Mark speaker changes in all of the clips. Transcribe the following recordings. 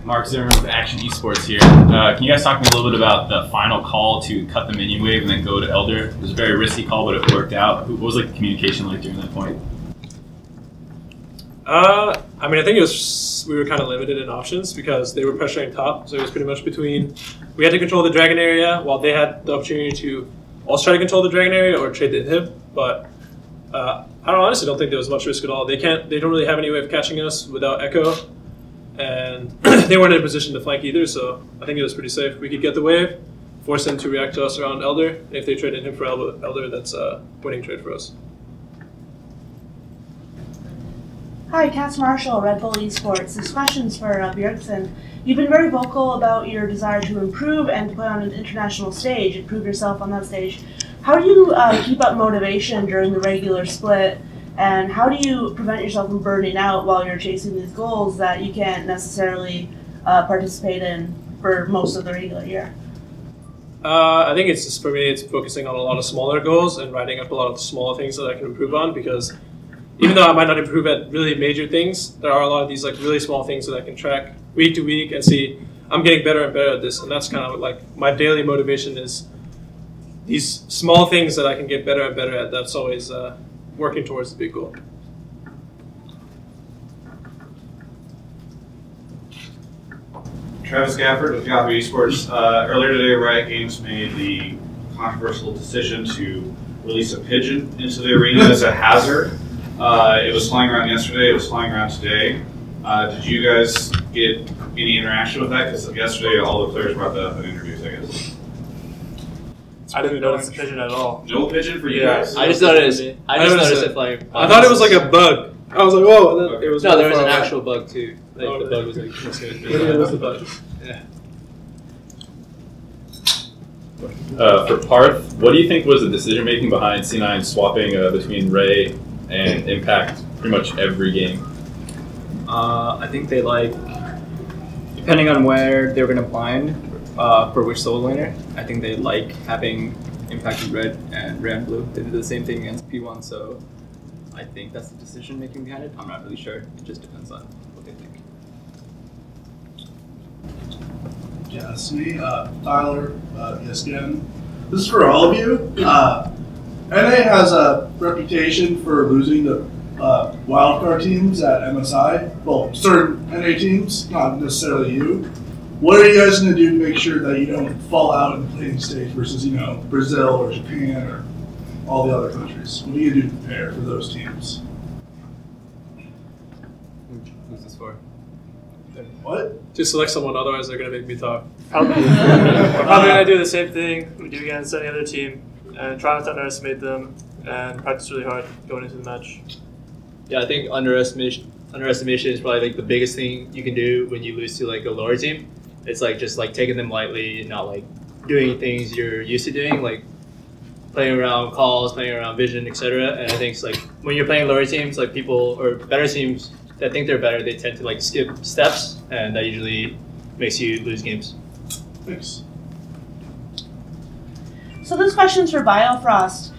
Speaker 1: Mark Zimmer with Akshon Esports here. Can you guys talk to me a little bit about the final call to cut the minion wave and then go to Elder? It was a very risky call, but it worked out. What was like the communication like during that point?
Speaker 2: I mean, I think we were kind of limited in options because they were pressuring top, so it was pretty much between we had to control the dragon area while they had the opportunity to also try to control the dragon area or trade the inhib. But I honestly don't think there was much risk at all. They don't really have any way of catching us without Echo, and they weren't in a position to flank either. So I think it was pretty safe. We could get the wave, force them to react to us around Elder. And if they trade inhib for Elder, that's a winning trade for us.
Speaker 3: Hi, Cass Marshall, Redbull Esports. This question's for Bjergsen. You've been very vocal about your desire to improve and to play on an international stage and prove yourself on that stage. How do you keep up motivation during the regular split, and how do you prevent yourself from burning out while you're chasing these goals that you can't necessarily participate in for most of the regular year?
Speaker 2: I think it's just, for me, it's focusing on a lot of smaller goals and writing up a lot of smaller things that I can improve on, because even though I might not improve at really major things, there are a lot of these like really small things that I can track week to week and see I'm getting better and better at this. And that's kind of like my daily motivation is these small things that I can get better and better at. That's always working towards the big goal.
Speaker 4: Travis Gafford with Yahoo Esports. Earlier today, Riot Games made the controversial decision to release a pigeon into the arena as a hazard. It was flying around yesterday, it was flying around today. Did you guys get any interaction with that? Because yesterday all the players brought that up in interviews, I guess.
Speaker 5: I didn't notice the pigeon at all.
Speaker 4: No pigeon for you guys?
Speaker 6: I just noticed it flying.
Speaker 2: I thought it was like a bug. I was like, whoa. And then it was
Speaker 6: no, there was an actual bug too. Like, the bug was like,
Speaker 2: it was the bug.
Speaker 6: Yeah.
Speaker 1: For Parth, what do you think was the decision making behind C9 swapping between Ray and Impact pretty much every game?
Speaker 5: I think they like, depending on where they were going to blind for which solo laner, I think they like having Impact in red and red and blue. They did the same thing against P1, so I think that's the decision making behind it. I'm not really sure. It just depends on what they think.
Speaker 7: Yeah, it's me, Tyler, ESPN. This is for all of you. NA has a reputation for losing to wildcard teams at MSI. Well, certain NA teams, not necessarily you. What are you guys going to do to make sure that you don't fall out in the planning stage versus, you know, Brazil or Japan or all the other countries? What are you going to do to prepare for those teams?
Speaker 5: Who's this for?
Speaker 7: What?
Speaker 2: Just select someone, otherwise they're going to make me talk.
Speaker 5: We're probably going to do the same thing we do against any other team and try not to underestimate them and practice really hard going into the match.
Speaker 6: Yeah, I think underestimation is probably like the biggest thing you can do when you lose to like a lower team. It's like just like taking them lightly, not like doing things you're used to doing, like playing around calls, playing around vision, etc. And I think it's like when you're playing lower teams, like people or better teams that think they're better, they tend to like skip steps, and that usually makes you lose games.
Speaker 7: Thanks.
Speaker 3: So this question's for Biofrost.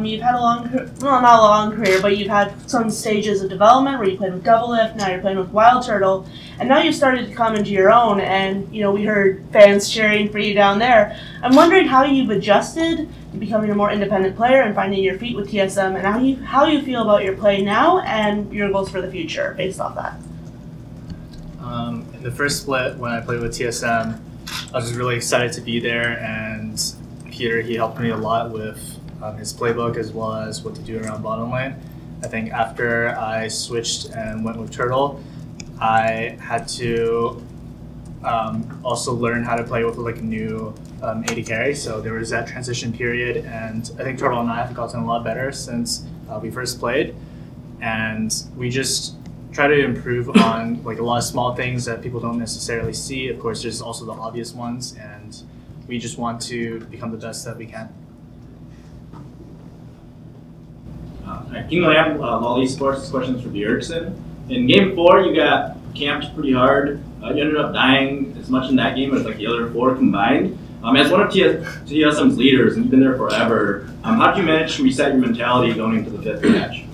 Speaker 3: You've had a long, well, not a long career, but you've had some stages of development where you played with Double Lift, now you're playing with Wild Turtle, and now you've started to come into your own, and, you know, we heard fans cheering for you down there. I'm wondering how you've adjusted to becoming a more independent player and finding your feet with TSM, and how you feel about your play now and your goals for the future based off that.
Speaker 5: In the first split, when I played with TSM, I was just really excited to be there, and Peter, he helped me a lot with his playbook as well as what to do around bottom lane. I think after I switched and went with Turtle, I had to also learn how to play with like a new AD carry. So there was that transition period, and I think Turtle and I have gotten a lot better since we first played. And we just try to improve on like a lot of small things that people don't necessarily see. Of course, there's also the obvious ones, and we just want to become the best that we can.
Speaker 8: King Lamb, LoL Esports. This question's for Bjergsen. In game 4, you got camped pretty hard. You ended up dying as much in that game as like the other 4 combined. As one of TSM's leaders, and you've been there forever, how did you manage to reset your mentality going into the 5th match?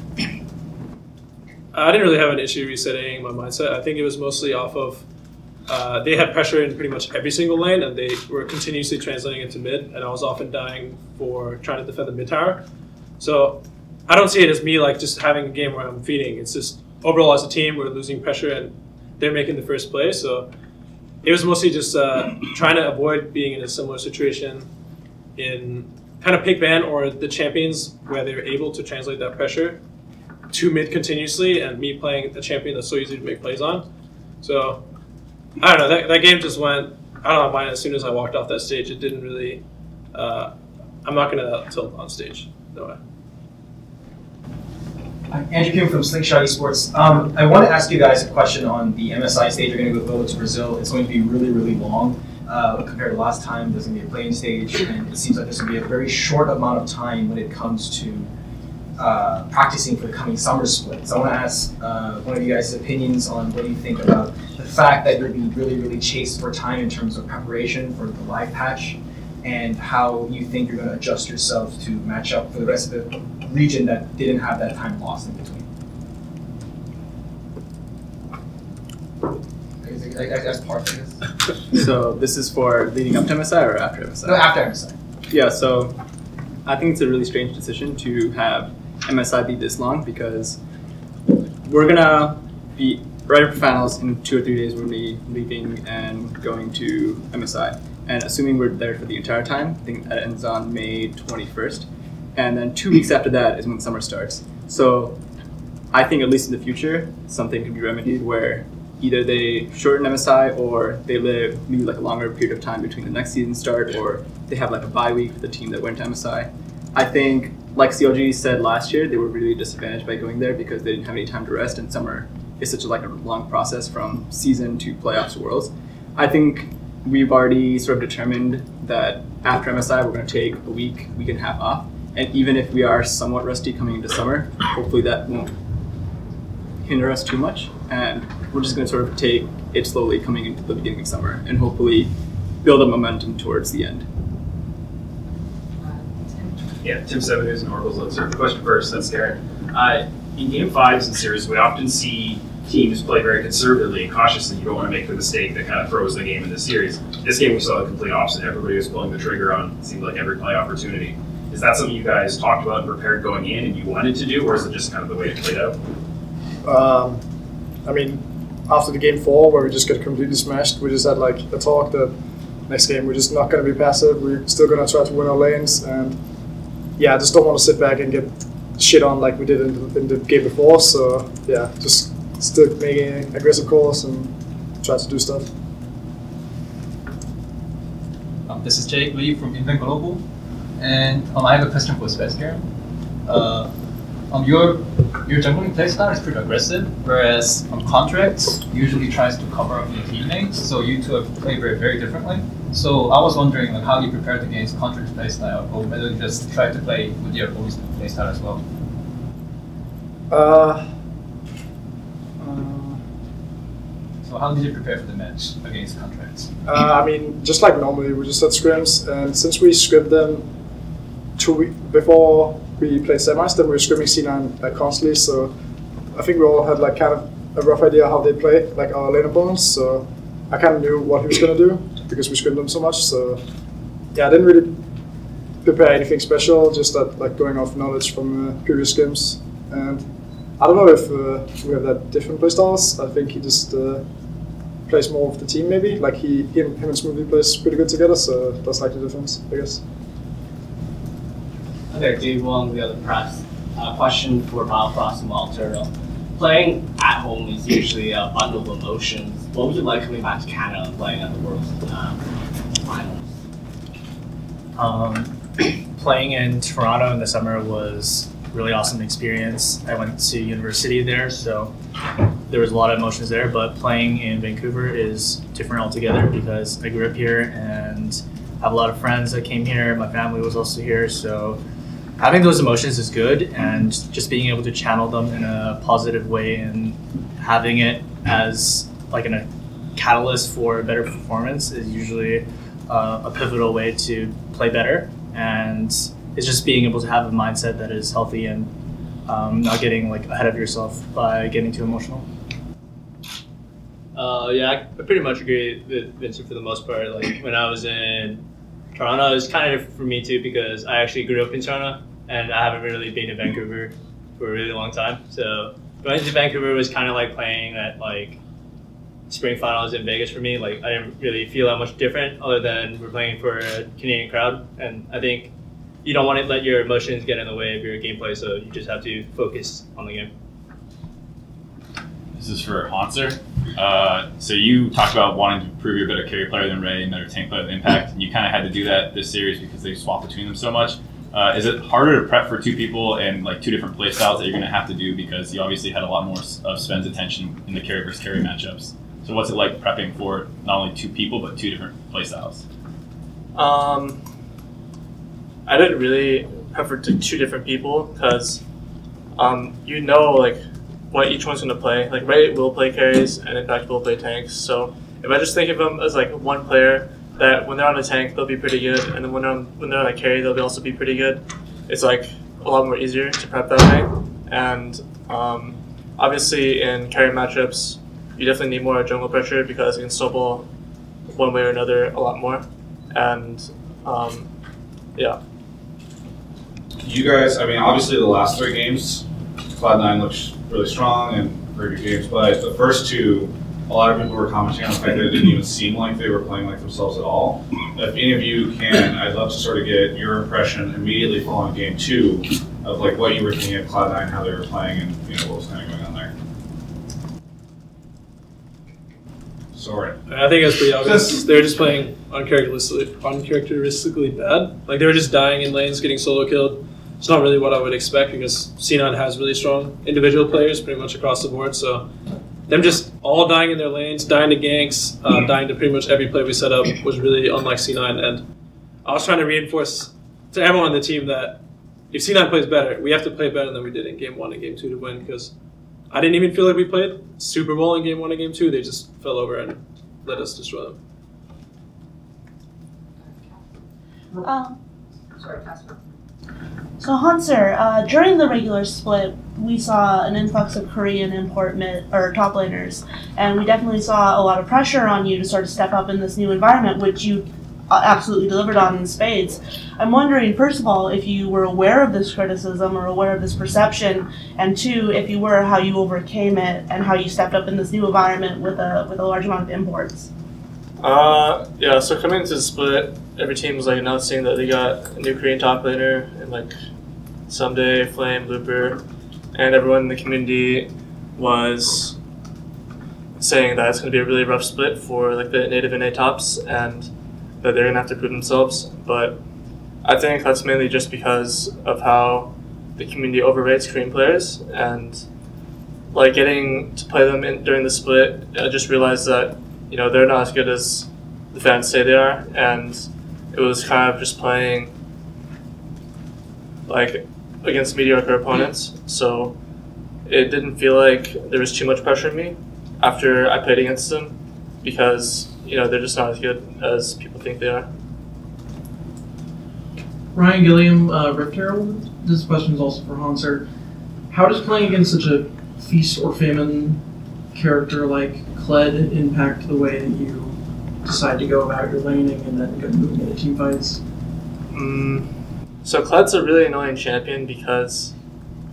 Speaker 2: I didn't really have an issue resetting my mindset. I think it was mostly off of they had pressure in pretty much every single lane, and they were continuously translating into mid, and I was often dying for trying to defend the mid tower. So I don't see it as me like just having a game where I'm feeding. It's just overall as a team, we're losing pressure, and they're making the first play. So it was mostly just trying to avoid being in a similar situation in kind of pick ban or the champions where they're able to translate that pressure to mid continuously, and me playing a champion that's so easy to make plays on. So I don't know, that game just went out of my mind as soon as I walked off that stage. It didn't really, I'm not gonna tilt on stage, no way.
Speaker 9: I'm Andrew Kim from Slingshotesports. I want to ask you guys a question on the MSI stage. You're going to go to Brazil. It's going to be really, really long compared to last time. There's going to be a playing stage, and it seems like there's going to be a very short amount of time when it comes to practicing for the coming summer split. So I want to ask one of you guys' opinions on what do you think about the fact that you're being really, really chased for time in terms of preparation for the live patch, and how you think you're going to adjust yourself to match up for the rest of the region that didn't have that time lost in between. I guess part of this.
Speaker 5: So this is for leading up to MSI or after MSI?
Speaker 9: No, after MSI.
Speaker 5: Yeah, so I think it's a really strange decision to have MSI be this long, because we're gonna be right after finals in 2 or 3 days. We're gonna be leaving and going to MSI, and assuming we're there for the entire time, I think that ends on May 21st, and then 2 weeks after that is when summer starts. So I think at least in the future, something could be remedied where either they shorten MSI or they live maybe like a longer period of time between the next season start, or they have like a bye week for the team that went to MSI. I think, like CLG said last year, they were really disadvantaged by going there because they didn't have any time to rest, and summer is such a long process from season to playoffs to Worlds. I think we've already sort of determined that after MSI, we're going to take a week and a half off, and even if we are somewhat rusty coming into summer, hopefully that won't hinder us too much, and we're just going to sort of take it slowly coming into the beginning of summer and hopefully build up momentum towards the end.
Speaker 10: Yeah, Tim Seven News and Oracle's Look. So the question first, that's Darren. In Game 5s in series, we often see teams play very conservatively and cautiously. You don't want to make the mistake that kind of throws the game in the series. This game we saw the complete opposite. Everybody was pulling the trigger on, it seemed like, every play opportunity. Is that something you guys talked about and prepared going in and you wanted to do, or is it just kind of the way it played out?
Speaker 11: I mean, after the game 4 where we just got completely smashed, we just had like a talk that next game we're just not going to be passive. We're still going to try to win our lanes, and yeah, I just don't want to sit back and get shit on like we did in the game before. So yeah, just still making aggressive calls and try to do stuff.
Speaker 12: This is Jake Lee from Invent Global, and I have a question for Sebastian. Your jungling playstyle is pretty aggressive, whereas Contracts usually tries to cover up your teammates, so you two have played very differently. So I was wondering like, how you prepared against Contracts playstyle, or whether you just try to play with your opponent's playstyle as well. So how did you prepare for the match against Contracts?
Speaker 11: I mean, just like normally, we just had scrims, and since we scrimmed them 2 weeks before we played semis, then we were scrimming C9 like constantly, so I think we all had like kind of a rough idea how they play, like our lane opponents, so I kind of knew what he was going to do because we scrimmed them so much, so yeah, I didn't really prepare anything special, just that like going off knowledge from previous scrims. And I don't know if we have that different playstyles. I think he just plays more of the team maybe, like him and Smoothie plays pretty good together, so that's like the difference, I guess.
Speaker 13: Okay, Dave Wong, the other press. Question for Bifrost and Wild Turtle. Playing at home is usually a bundle of emotions. What was it like coming back to Canada and playing at the World Finals?
Speaker 5: Playing in Toronto in the summer was a really awesome experience. I went to university there, so there was a lot of emotions there, but playing in Vancouver is different altogether because I grew up here and have a lot of friends that came here. My family was also here, so having those emotions is good, and just being able to channel them in a positive way and having it as like a catalyst for a better performance is usually a pivotal way to play better. And it's just being able to have a mindset that is healthy and not getting like ahead of yourself by getting too emotional.
Speaker 6: Yeah, I pretty much agree with Vincent for the most part. Like when I was in Toronto, it was kind of different for me too because I actually grew up in Toronto and I haven't really been to Vancouver for a really long time. So going to Vancouver was kind of like playing at like spring finals in Vegas for me. Like I didn't really feel that much different other than we're playing for a Canadian crowd. And I think you don't want to let your emotions get in the way of your gameplay, so you just have to focus on the game.
Speaker 1: This is for Hanser. So you talked about wanting to prove you're a better carry player than Ray and better tank player than Impact, and you kind of had to do that this series because they swap between them so much. Is it harder to prep for two people and like two different play styles that you're going to have to do because you obviously had a lot more of Sven's attention in the carry versus carry matchups? So what's it like prepping for not only two people but two different play styles?
Speaker 2: I didn't really prep for two different people because you know like what each one's going to play. Like Ray will play carries and Impact will play tanks. So if I just think of them as like one player that when they're on a tank they'll be pretty good, and then when they're on a carry they'll also be pretty good, it's like a lot more easier to prep that way. And obviously in carry matchups you definitely need more jungle pressure because you can snowball one way or another a lot more. And yeah.
Speaker 4: You guys, I mean, obviously the last 3 games, Cloud9 looks really strong and very good games, but the first 2, a lot of people were commenting on the fact that it didn't even seem like they were playing like themselves at all. If any of you can, I'd love to sort of get your impression immediately following game 2 of like what you were thinking of Cloud9, how they were playing, and what was kind of going on there. Sorry.
Speaker 2: I think it's pretty obvious. They were just playing uncharacteristically bad. Like they were just dying in lanes, getting solo killed. It's not really what I would expect because C9 has really strong individual players pretty much across the board. So them just all dying in their lanes, dying to ganks, dying to pretty much every play we set up was really unlike C9. And I was trying to reinforce to everyone on the team that if C9 plays better, we have to play better than we did in game 1 and game 2 to win, because I didn't even feel like we played Super Bowl in game 1 and game 2. They just fell over and let us destroy them.
Speaker 3: Sorry, Casper. So Hanser, during the regular split, we saw an influx of Korean import top laners, and we definitely saw a lot of pressure on you to sort of step up in this new environment, which you absolutely delivered on in spades. I'm wondering, first of all, if you were aware of this criticism or aware of this perception, and 2, if you were, how you overcame it and how you stepped up in this new environment with a large amount of imports.
Speaker 2: Yeah, so coming into the split, every team was like announcing that they got a new Korean top laner and like Someday, Flame, Looper, and everyone in the community was saying that it's going to be a really rough split for like the native NA tops and that they're going to have to prove themselves. But I think that's mainly just because of how the community overrates Korean players, and like getting to play them during the split, I just realized that they're not as good as the fans say they are, and it was kind of just playing like against mediocre opponents. So it didn't feel like there was too much pressure on me after I played against them, because they're just not as good as people think they are.
Speaker 14: Ryan Gilliam, Rift Herald. This question is also for Hanser. How does playing against such a feast or famine character like Kled impact the way that you decide to go about your laning and then moving into team fights?
Speaker 2: So Kled's a really annoying champion because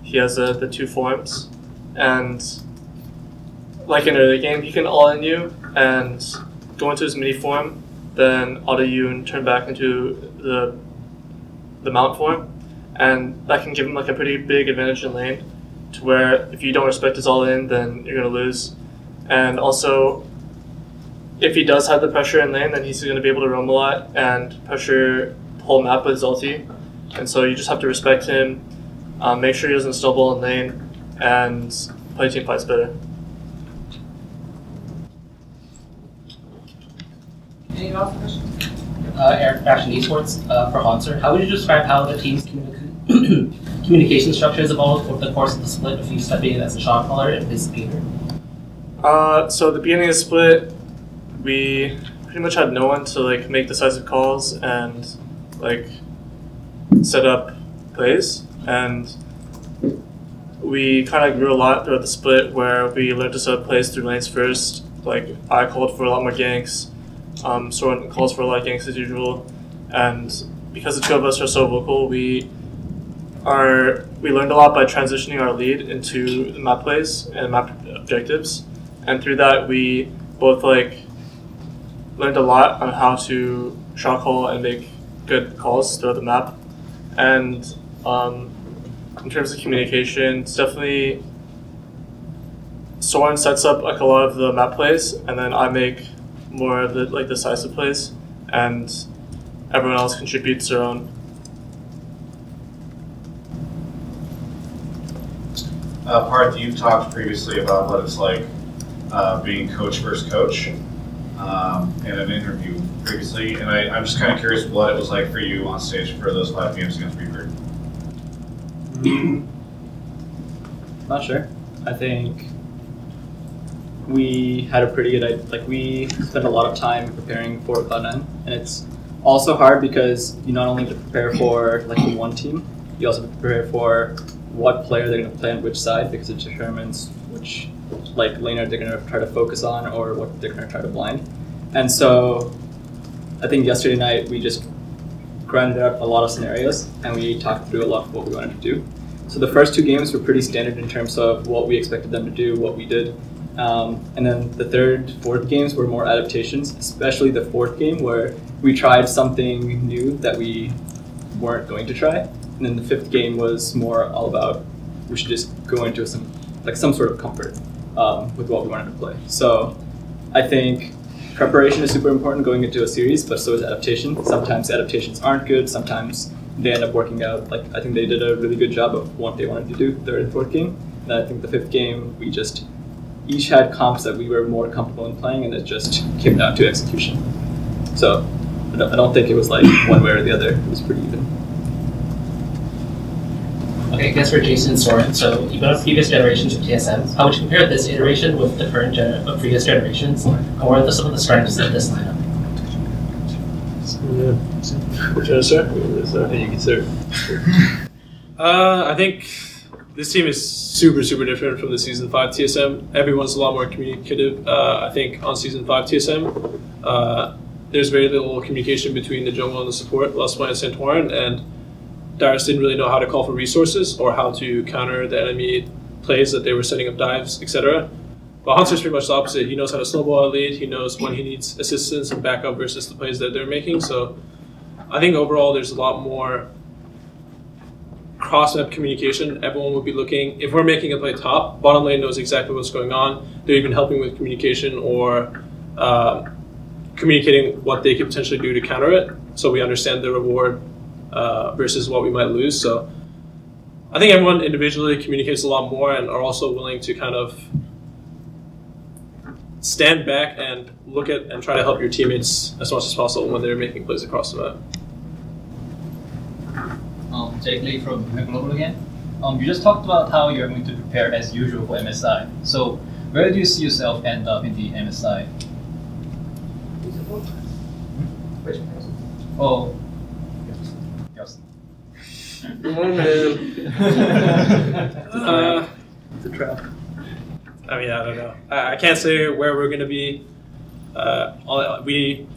Speaker 2: he has the 2 forms, and like in early game he can all-in you and go into his mini form, then auto you and turn back into the mount form, and that can give him like a pretty big advantage in lane, to where if you don't respect his all-in then you're going to lose. And also, if he does have the pressure in lane, then he's going to be able to roam a lot and pressure the whole map with his ulti. And so you just have to respect him, make sure he doesn't snowball in lane, and play team fights better.
Speaker 13: Any other questions? Akshon Esports for Hanser. How would you describe how the team's communication structure has evolved over the course of the split, with you stepping in as a shot caller and his speaker?
Speaker 2: So at the beginning of the split, we pretty much had no one to like make decisive calls and like set up plays, and we kind of grew a lot throughout the split where we learned to set up plays through lanes first,
Speaker 15: Like, I called for a lot more ganks. Soren calls for a lot of ganks as usual. And because the two of us are so vocal, we learned a lot by transitioning our lead into the map plays and map objectives. And through that, we both like learned a lot on how to shot call and make good calls throughout the map. And in terms of communication, it's definitely Soren sets up like a lot of the map plays, and then I make more of the like decisive plays, and everyone else contributes their own.
Speaker 4: Parth, you've talked previously about what it's like being coach versus coach in an interview previously, and I'm just kind of curious what it was like for you on stage for those 5 games against Reaper.
Speaker 6: Not sure. I think we had a pretty good, like we spent a lot of time preparing for Cloud9, and it's also hard because you not only have to prepare for like one team, you also have to prepare for what player they're going to play on which side, because it determines which like laner they're going to try to focus on or what they're going to try to blind. And so I think yesterday night we just grinded out a lot of scenarios and we talked through a lot of what we wanted to do. So the first 2 games were pretty standard in terms of what we expected them to do, what we did. And then the 3rd, 4th games were more adaptations, especially the 4th game where we tried something new that we weren't going to try. And then the 5th game was more all about we should just go into some sort of comfort with what we wanted to play. So I think preparation is super important going into a series, but so is adaptation. Sometimes adaptations aren't good, sometimes they end up working out. Like I think they did a really good job of what they wanted to do 3rd and 4th game. And I think the 5th game we just each had comps that we were more comfortable in playing, and it just came down to execution. So I don't think it was like one way or the other. It was pretty even.
Speaker 13: Okay, I guess for Jason and Soren, so you've been on previous generations of TSM. How would you compare this iteration with the current previous generations? And what are some of the strengths of this lineup?
Speaker 2: You can start. I think this team is super different from the Season 5 TSM. Everyone's a lot more communicative. I think on Season 5 TSM, there's very little communication between the jungle and the support, Lusma and Santorin, and Darius didn't really know how to call for resources or how to counter the enemy plays that they were setting up dives, etc. But Hunter's pretty much the opposite. He knows how to snowball a lead. He knows when he needs assistance and backup versus the plays that they're making. So I think overall there's a lot more cross-map communication. Everyone will be looking. If we're making a play top, bottom lane knows exactly what's going on. They're even helping with communication or communicating what they could potentially do to counter it. So we understand the reward versus what we might lose. So I think everyone individually communicates a lot more and are also willing to kind of stand back and look at and try to help your teammates as much as possible when they're making plays across the map.
Speaker 12: Jake Lee from Global again. You just talked about how you're going to prepare as usual for MSI. So where do you see yourself end up in the MSI? Oh. Yes.
Speaker 2: It's a trap. I mean, I don't know. I can't say where we're going to be. We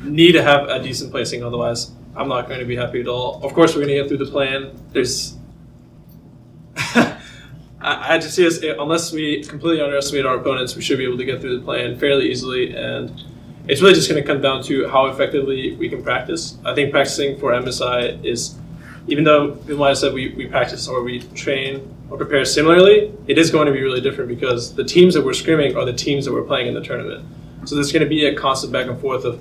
Speaker 2: need to have a decent placing, otherwise I'm not going to be happy at all. Of course, we're going to get through the plan. There's, I just see us, unless we completely underestimate our opponents, we should be able to get through the plan fairly easily, and it's really just going to come down to how effectively we can practice. I think practicing for MSI is, even though people might have said we practice or we train or prepare similarly, it is going to be really different because the teams that we're scrimming are the teams that we're playing in the tournament. So there's going to be a constant back and forth of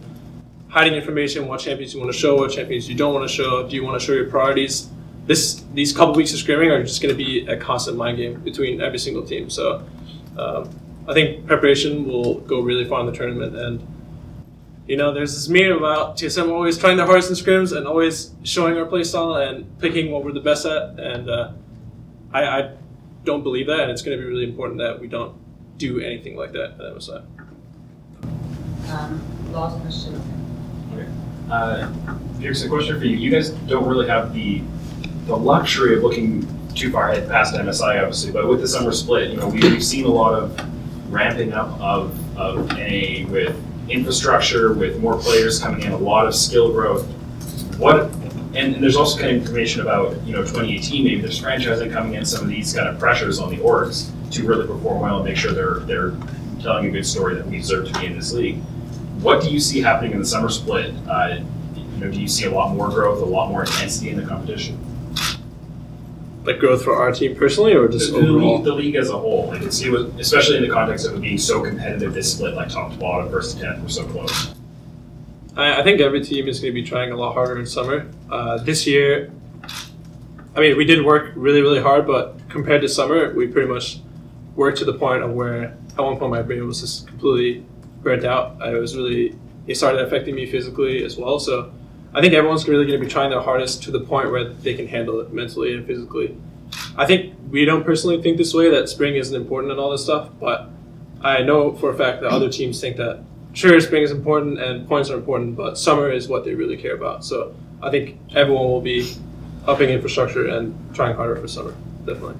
Speaker 2: hiding information, what champions you want to show, what champions you don't want to show, do you want to show your priorities. These couple weeks of scrimming are just going to be a constant mind game between every single team. So I think preparation will go really far in the tournament. And you know, there's this meme about TSM always trying their hardest in scrims and always showing our playstyle and picking what we're the best at. And I don't believe that, and it's going to be really important that we don't do anything like that at MSI.
Speaker 16: Last question.
Speaker 10: Here's a question for you. You guys don't really have the luxury of looking too far ahead past MSI, obviously, but with the summer split, you know, we've seen a lot of ramping up of of NA with infrastructure, with more players coming in, a lot of skill growth. And there's also kind of information about 2018. Maybe there's franchising coming in, some of these kind of pressures on the orgs to really perform well and make sure they're telling a good story that we deserve to be in this league. What do you see happening in the summer split? Do you see a lot more growth, a lot more intensity in the competition?
Speaker 2: Like growth for our team personally, or just overall?
Speaker 10: The league as a whole. Like it was, especially in the context of it being so competitive, this split, like top to bottom versus 10th, were so close.
Speaker 2: I think every team is going to be trying a lot harder in summer. This year, I mean, we did work really, really hard, but compared to summer, we pretty much worked to the point of where at one point my brain was just completely burnt out. It started affecting me physically as well. So I think everyone's really going to be trying their hardest to the point where they can handle it mentally and physically. I think we don't personally think this way, that spring isn't important and all this stuff, but I know for a fact that other teams think that sure, spring is important and points are important, but summer is what they really care about. So I think everyone will be upping infrastructure and trying harder for summer, definitely.